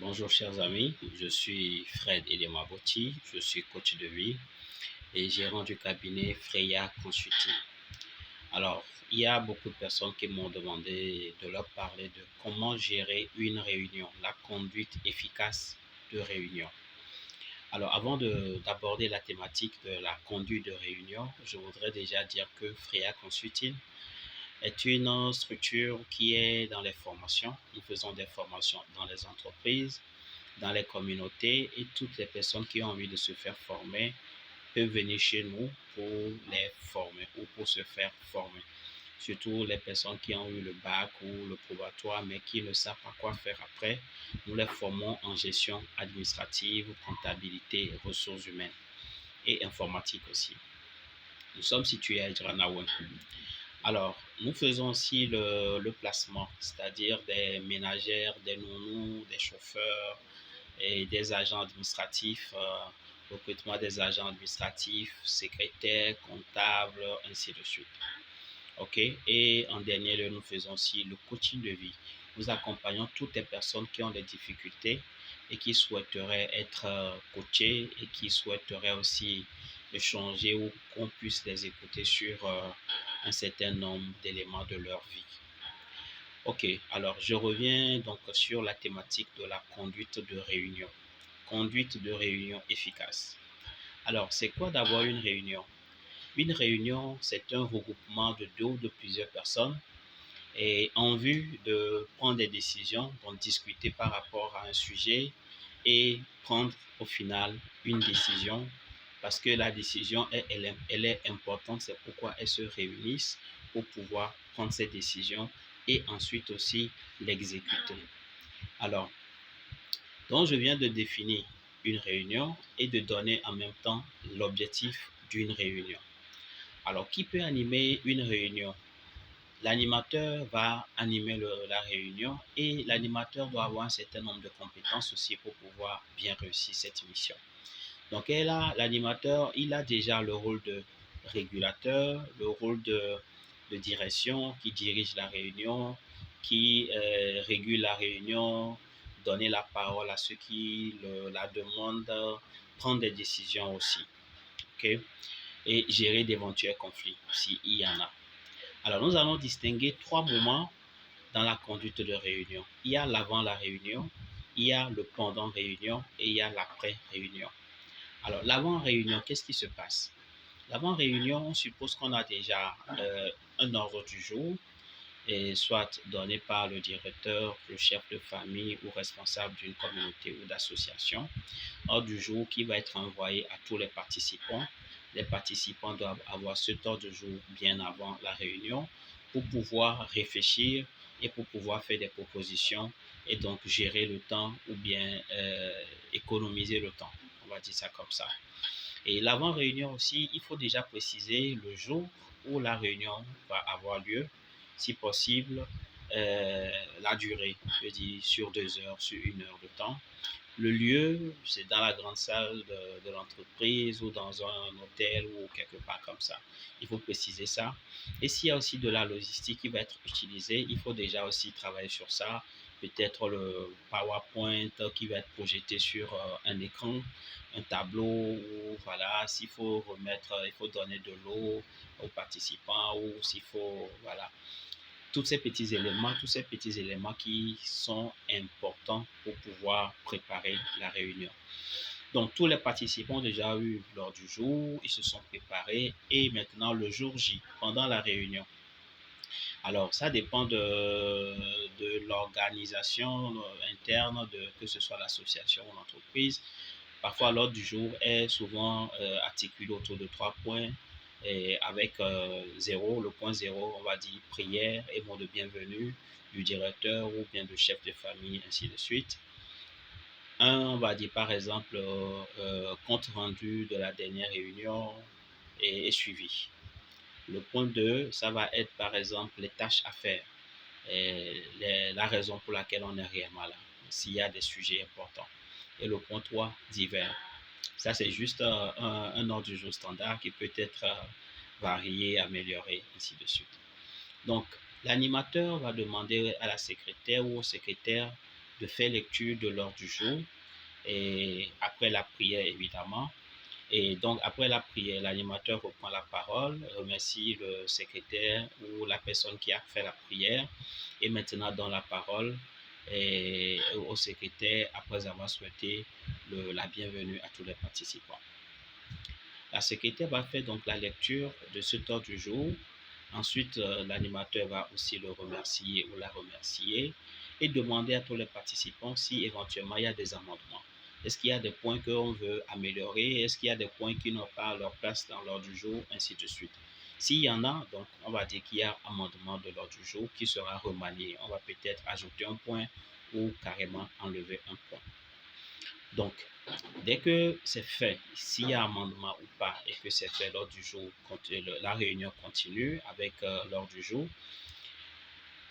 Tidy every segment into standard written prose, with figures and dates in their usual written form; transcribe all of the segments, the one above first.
Bonjour chers amis, je suis Fred Edemaboti, je suis coach de vie et gérant du cabinet Freya Consulting. Alors, il y a beaucoup de personnes qui m'ont demandé de leur parler de comment gérer une réunion, la conduite efficace de réunion. Alors, avant d'aborder la thématique de la conduite de réunion, je voudrais déjà dire que Freya Consulting est une structure qui est dans les formations. Nous faisons des formations dans les entreprises, dans les communautés, et toutes les personnes qui ont envie de se faire former peuvent venir chez nous pour les former ou pour se faire former. Surtout les personnes qui ont eu le bac ou le probatoire mais qui ne savent pas quoi faire après, nous les formons en gestion administrative, comptabilité, ressources humaines et informatique aussi. Nous sommes situés à Djranaouane. Alors, nous faisons aussi le placement, c'est-à-dire des ménagères, des nounous, des chauffeurs, et des agents administratifs, recrutement des agents administratifs, secrétaires, comptables, ainsi de suite. OK? Et en dernier lieu, nous faisons aussi le coaching de vie. Nous accompagnons toutes les personnes qui ont des difficultés et qui souhaiteraient être coachées et qui souhaiteraient aussi échanger ou qu'on puisse les écouter sur un certain nombre d'éléments de leur vie. OK, alors je reviens donc sur la thématique de la conduite de réunion. Conduite de réunion efficace. Alors, c'est quoi d'avoir une réunion? Une réunion, c'est un regroupement de deux ou de plusieurs personnes et en vue de prendre des décisions, donc discuter par rapport à un sujet et prendre au final une décision parce que la décision, elle est importante, c'est pourquoi elles se réunissent pour pouvoir prendre ces décisions et ensuite aussi l'exécuter. Alors, donc je viens de définir une réunion et de donner en même temps l'objectif d'une réunion. Alors, qui peut animer une réunion? L'animateur va animer la réunion et l'animateur doit avoir un certain nombre de compétences aussi pour pouvoir bien réussir cette mission. Donc, l'animateur, il a déjà le rôle de régulateur, le rôle de direction qui dirige la réunion, qui régule la réunion, donner la parole à ceux qui la demandent, prendre des décisions aussi. Okay? Et gérer d'éventuels conflits s'il y en a. Alors, nous allons distinguer trois moments dans la conduite de réunion. Il y a l'avant la réunion, il y a le pendant réunion et il y a l'après réunion. Alors, l'avant-réunion, qu'est-ce qui se passe? L'avant-réunion, on suppose qu'on a déjà un ordre du jour, et soit donné par le directeur, le chef de famille ou responsable d'une communauté ou d'association. Ordre du jour qui va être envoyé à tous les participants. Les participants doivent avoir cet ordre du jour bien avant la réunion pour pouvoir réfléchir et pour pouvoir faire des propositions et donc gérer le temps ou bien économiser le temps. On va dire ça comme ça. Et l'avant-réunion aussi, il faut déjà préciser le jour où la réunion va avoir lieu, si possible, la durée, je dis sur 2 heures, sur 1 heure de temps. Le lieu, c'est dans la grande salle de l'entreprise ou dans un hôtel ou quelque part comme ça. Il faut préciser ça. Et s'il y a aussi de la logistique qui va être utilisée, il faut déjà aussi travailler sur ça. Peut-être le PowerPoint qui va être projeté sur un écran, un tableau, ou voilà, s'il faut remettre, il faut donner de l'eau aux participants ou s'il faut, voilà, tous ces petits éléments qui sont importants pour pouvoir préparer la réunion. Donc, tous les participants ont déjà eu l'ordre du jour, ils se sont préparés et maintenant le jour J, pendant la réunion. Alors, ça dépend de l'organisation interne, que ce soit l'association ou l'entreprise. Parfois, l'ordre du jour est souvent articulé autour de 3 points et avec le point 0, on va dire prière et mot de bienvenue du directeur ou bien du chef de famille, ainsi de suite. On va dire par exemple compte rendu de la dernière réunion est suivi. Le point 2, ça va être par exemple les tâches à faire et la raison pour laquelle on est réellement là, s'il y a des sujets importants. Et le point 3, divers. Ça, c'est juste un ordre du jour standard qui peut être varié, amélioré, ainsi de suite. Donc, l'animateur va demander à la secrétaire ou au secrétaire de faire lecture de l'ordre du jour et après la prière évidemment. Et donc après la prière, l'animateur reprend la parole, remercie le secrétaire ou la personne qui a fait la prière et maintenant donne la parole au secrétaire après avoir souhaité la bienvenue à tous les participants. La secrétaire va faire donc la lecture de cet ordre du jour. Ensuite, l'animateur va aussi le remercier ou la remercier et demander à tous les participants si éventuellement il y a des amendements. Est-ce qu'il y a des points qu'on veut améliorer? Est-ce qu'il y a des points qui n'ont pas leur place dans l'ordre du jour? Ainsi de suite. S'il y en a, donc on va dire qu'il y a amendement de l'ordre du jour qui sera remanié. On va peut-être ajouter un point ou carrément enlever un point. Donc, dès que c'est fait, s'il y a amendement ou pas et que c'est fait l'ordre du jour, la réunion continue avec l'ordre du jour,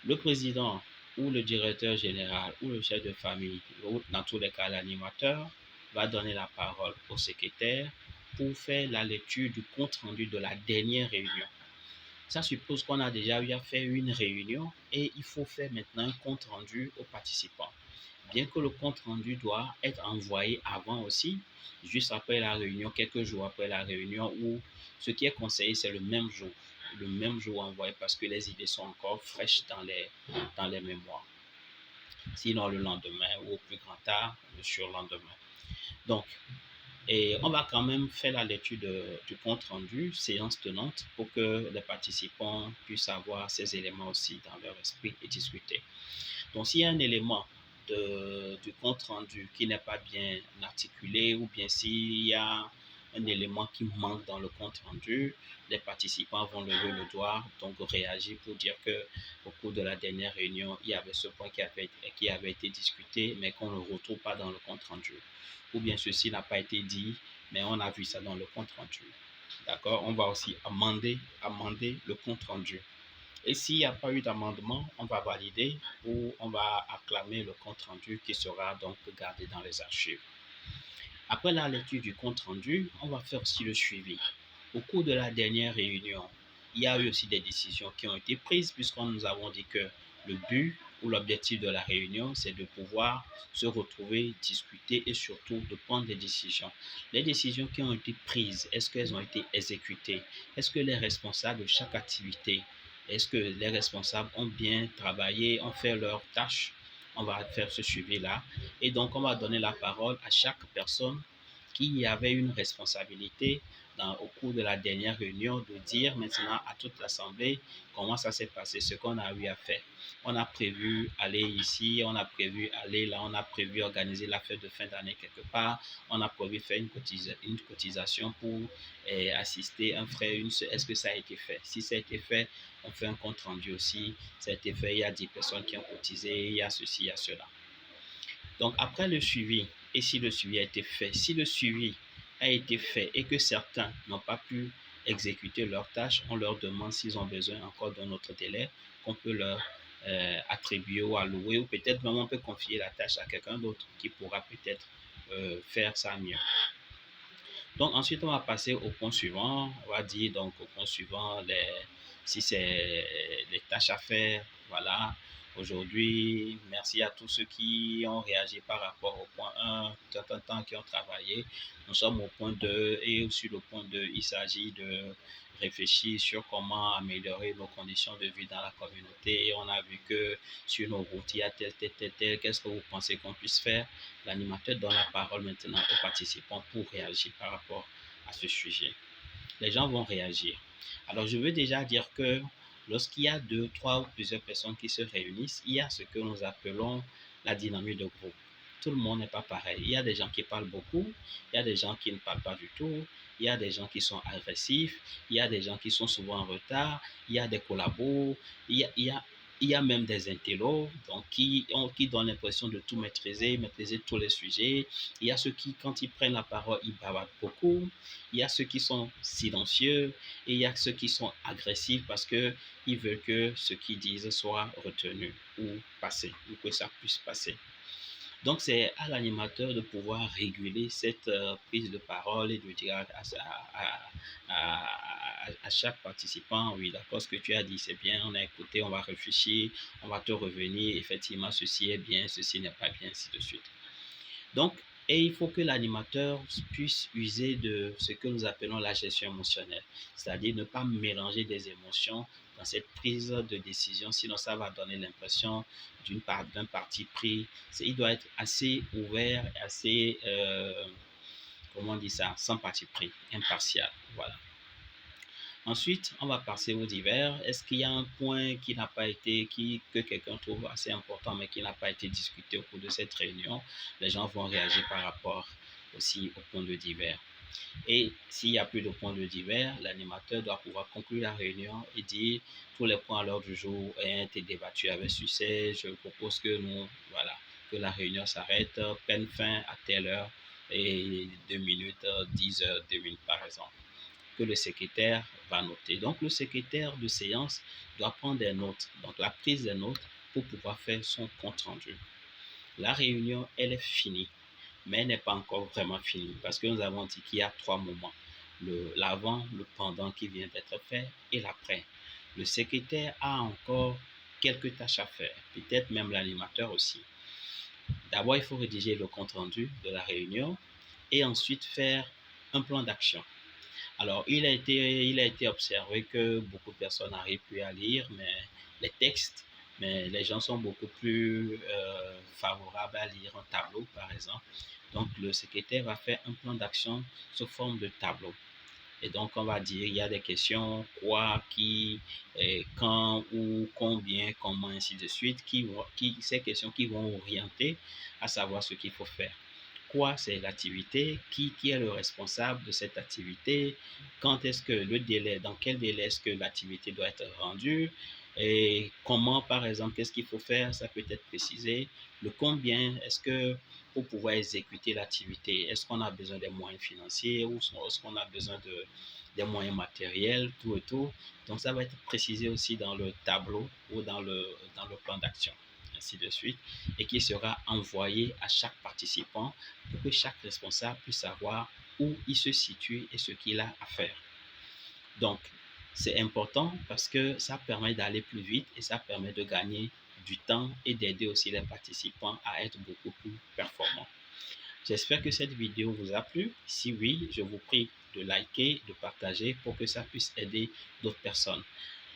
le président ou le directeur général ou le chef de famille, ou dans tous les cas l'animateur, va donner la parole au secrétaire pour faire la lecture du compte rendu de la dernière réunion. Ça suppose qu'on a déjà eu à faire une réunion et il faut faire maintenant un compte rendu aux participants. Bien que le compte rendu doit être envoyé avant aussi, juste après la réunion, quelques jours après la réunion, où ce qui est conseillé, c'est le même jour envoyé parce que les idées sont encore fraîches dans les mémoires. Sinon, le lendemain ou au plus grand tard, le surlendemain. Donc, et on va quand même faire la lecture du compte rendu, séance tenante, pour que les participants puissent avoir ces éléments aussi dans leur esprit et discuter. Donc, s'il y a un élément du compte rendu qui n'est pas bien articulé ou bien s'il y a un élément qui manque dans le compte rendu, les participants vont lever le doigt, donc réagir pour dire que au cours de la dernière réunion, il y avait ce point qui avait été discuté, mais qu'on ne retrouve pas dans le compte rendu. Ou bien ceci n'a pas été dit, mais on a vu ça dans le compte rendu. D'accord? On va aussi amender le compte rendu. Et s'il n'y a pas eu d'amendement, on va valider ou on va acclamer le compte rendu qui sera donc gardé dans les archives. Après la lecture du compte rendu, on va faire aussi le suivi. Au cours de la dernière réunion, il y a eu aussi des décisions qui ont été prises puisqu'on nous avons dit que le but ou l'objectif de la réunion, c'est de pouvoir se retrouver, discuter et surtout de prendre des décisions. Les décisions qui ont été prises, est-ce qu'elles ont été exécutées? Est-ce que les responsables de chaque activité, est-ce que les responsables ont bien travaillé, ont fait leurs tâches? On va faire ce suivi-là. Et donc, on va donner la parole à chaque personne qui avait une responsabilité au cours de la dernière réunion de dire maintenant à toute l'Assemblée comment ça s'est passé, ce qu'on a eu à faire. On a prévu aller ici, on a prévu aller là, on a prévu organiser la fête de fin d'année quelque part, on a prévu faire une cotisation pour assister un frère, une soeur. Est-ce que ça a été fait? Si ça a été fait, on fait un compte rendu aussi. Ça a été fait, il y a 10 personnes qui ont cotisé, il y a ceci, il y a cela. Donc après le suivi, et si le suivi a été fait, si le suivi a été fait et que certains n'ont pas pu exécuter leurs tâches, on leur demande s'ils ont besoin encore d'un autre délai qu'on peut leur attribuer ou allouer, ou peut-être même on peut confier la tâche à quelqu'un d'autre qui pourra peut-être faire ça mieux. Donc ensuite, on va passer au point suivant. On va dire donc au point suivant si c'est les tâches à faire. Voilà. Aujourd'hui, merci à tous ceux qui ont réagi par rapport au point 1, tant qui ont travaillé. Nous sommes au point 2 et sur le point 2, il s'agit de réfléchir sur comment améliorer nos conditions de vie dans la communauté. Et on a vu que sur nos routes, il y a tel. Qu'est-ce que vous pensez qu'on puisse faire? L'animateur donne la parole maintenant aux participants pour réagir par rapport à ce sujet. Les gens vont réagir. Alors, je veux déjà dire que lorsqu'il y a 2, 3 ou plusieurs personnes qui se réunissent, il y a ce que nous appelons la dynamique de groupe. Tout le monde n'est pas pareil. Il y a des gens qui parlent beaucoup, il y a des gens qui ne parlent pas du tout, il y a des gens qui sont agressifs, il y a des gens qui sont souvent en retard, il y a des collabos, il y a même des intellos donc, qui donnent l'impression de tout maîtriser tous les sujets. Il y a ceux qui, quand ils prennent la parole, ils bavardent beaucoup. Il y a ceux qui sont silencieux et il y a ceux qui sont agressifs parce qu'ils veulent que ce qu'ils disent soit retenu ou passé, ou que ça puisse passer. Donc, c'est à l'animateur de pouvoir réguler cette prise de parole et de dire à chaque participant, oui, d'accord, ce que tu as dit, c'est bien, on a écouté, on va réfléchir, on va te revenir, effectivement, ceci est bien, ceci n'est pas bien, ainsi de suite. Donc, et il faut que l'animateur puisse user de ce que nous appelons la gestion émotionnelle, c'est-à-dire ne pas mélanger des émotions dans cette prise de décision, sinon ça va donner l'impression d'un parti pris. Il doit être assez ouvert, assez, comment on dit ça, sans parti pris, impartial. Voilà. Ensuite, on va passer aux divers. Est-ce qu'il y a un point qui n'a pas été, que quelqu'un trouve assez important, mais qui n'a pas été discuté au cours de cette réunion? Les gens vont réagir par rapport aussi au point de divers. Et s'il n'y a plus de points de divers, l'animateur doit pouvoir conclure la réunion et dire tous les points à l'ordre du jour ont été débattus avec succès. Je propose que que la réunion s'arrête, prenne fin à telle heure et 2 minutes, 10 heures, 2 minutes par exemple, que le secrétaire va noter. Donc, le secrétaire de séance doit prendre des notes, donc la prise des notes pour pouvoir faire son compte rendu. La réunion, elle est finie, mais elle n'est pas encore vraiment finie parce que nous avons dit qu'il y a 3 moments. L'avant, le pendant qui vient d'être fait et l'après. Le secrétaire a encore quelques tâches à faire, peut-être même l'animateur aussi. D'abord, il faut rédiger le compte rendu de la réunion et ensuite faire un plan d'action. Alors, il a été observé que beaucoup de personnes n'arrivent plus à lire les textes, mais les gens sont beaucoup plus favorables à lire un tableau, par exemple. Donc, le secrétaire va faire un plan d'action sous forme de tableau. Et donc, on va dire, il y a des questions, quoi, qui, quand, où, combien, comment, ainsi de suite, ces questions qui vont orienter à savoir ce qu'il faut faire. Quoi, c'est l'activité, qui est le responsable de cette activité, quand est-ce que le délai, dans quel délai est-ce que l'activité doit être rendue, et comment, par exemple, qu'est-ce qu'il faut faire, ça peut être précisé. Le combien, est-ce que pour pouvoir exécuter l'activité, est-ce qu'on a besoin des moyens financiers ou est-ce qu'on a besoin des moyens matériels, tout et tout. Donc, ça va être précisé aussi dans le tableau ou dans le plan d'action, ainsi de suite, et qui sera envoyé à chaque participant pour que chaque responsable puisse savoir où il se situe et ce qu'il a à faire. Donc, c'est important parce que ça permet d'aller plus vite et ça permet de gagner du temps et d'aider aussi les participants à être beaucoup plus performants. J'espère que cette vidéo vous a plu. Si oui, je vous prie de liker, de partager pour que ça puisse aider d'autres personnes.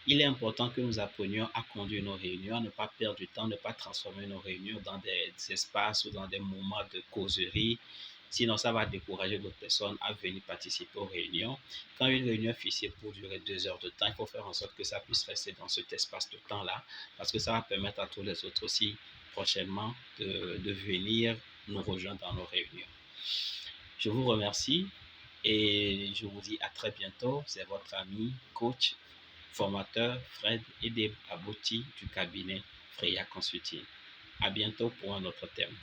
Il est important que nous apprenions à conduire nos réunions, à ne pas perdre du temps, ne pas transformer nos réunions dans des espaces ou dans des moments de causerie. Sinon, ça va décourager d'autres personnes à venir participer aux réunions. Quand une réunion est fixée pour durer 2 heures de temps, il faut faire en sorte que ça puisse rester dans cet espace de temps-là, parce que ça va permettre à tous les autres aussi prochainement de venir nous rejoindre dans nos réunions. Je vous remercie et je vous dis à très bientôt. C'est votre ami, coach, formateur Fred Edebaboti du cabinet Freya Consulting. À bientôt pour un autre thème.